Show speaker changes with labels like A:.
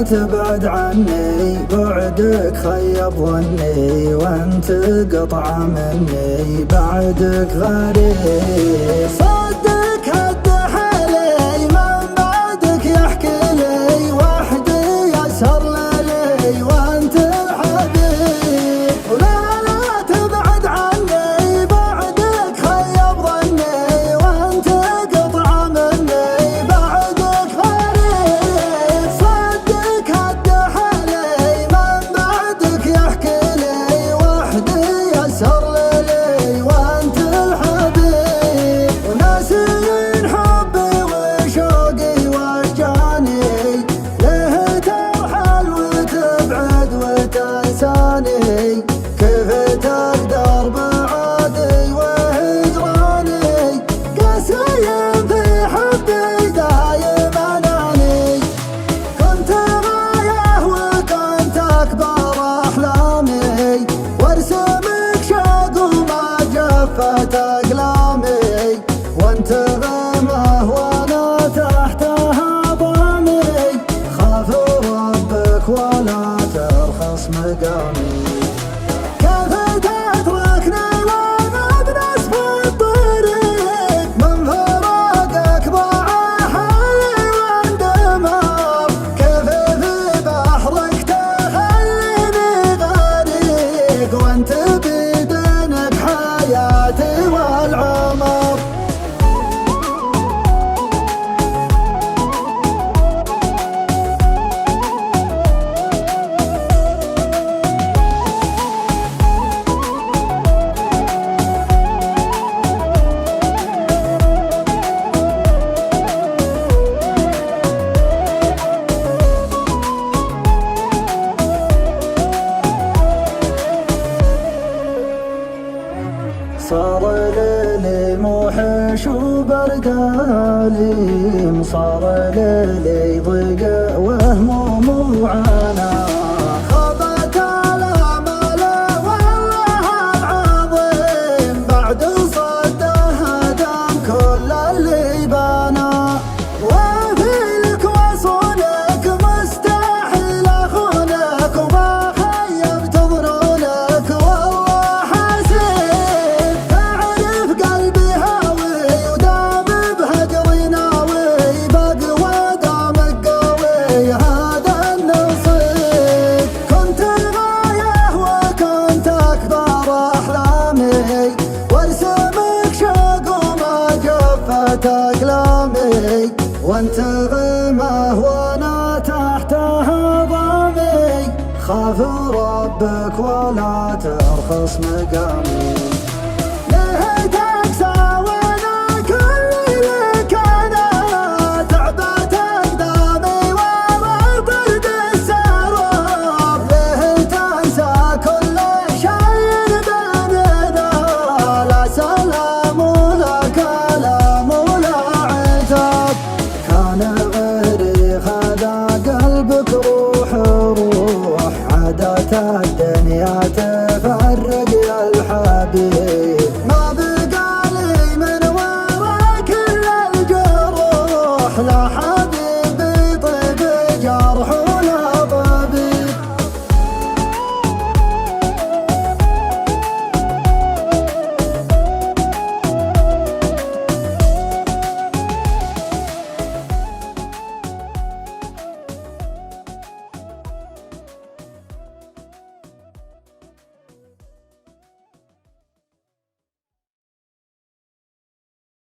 A: تبعد عني، بعدك خيب ظني وانت قطعة مني، بعدك غريب. صدق هد حالي من بعدك يحكي لي، وحدي يسهر ليلي وانت الحبيب. ولا تبعد عني، بعدك خيب ظني وانت قطعة مني، بعدك غريب. صدق هد حالي من بعدك يحكي لي، وحدي يسهر ليلي وانت الحبيب. وناسين حبي وشوقي واشجاني، ليه ترحل وتبعد وتنساني، كيف تقدر بعدي وهجراني، قاسي في حبي دايم اناني. كنت غاية وكنت اكبر احلامي، وارسمك شوق وما جفت اقلامي، وانت غمه وانا تحت هضامي، خاف ربك ولا ترخص مقامي. كيف تتركني وانا بنصف الطريق، من فراقك ضاع حالي واندمر، كيف في بحرك تخليني غريق، وانت بيدينك حياتي والعمر. صار ليلي موحش وبرد أليم، صار ليلي ضيق وهموم وعانى، خابت الآمال والله العظيم، بعد صده هدم كل اللي بنى. وفيلك وصولك مستحيل أخونك، وما خيبت ظنونك والله حسيب. تعرف قلبي هاوي ودام بهجري ناوي، بقوى دامك قوي هذا النصيب. كنت الغاية وكنت أكبر أحلامي، وارسمك شوق وما جفت أقلامي، وانت غمه وانا تحت هضامي، خاف ربك ولا ترخص مقامي.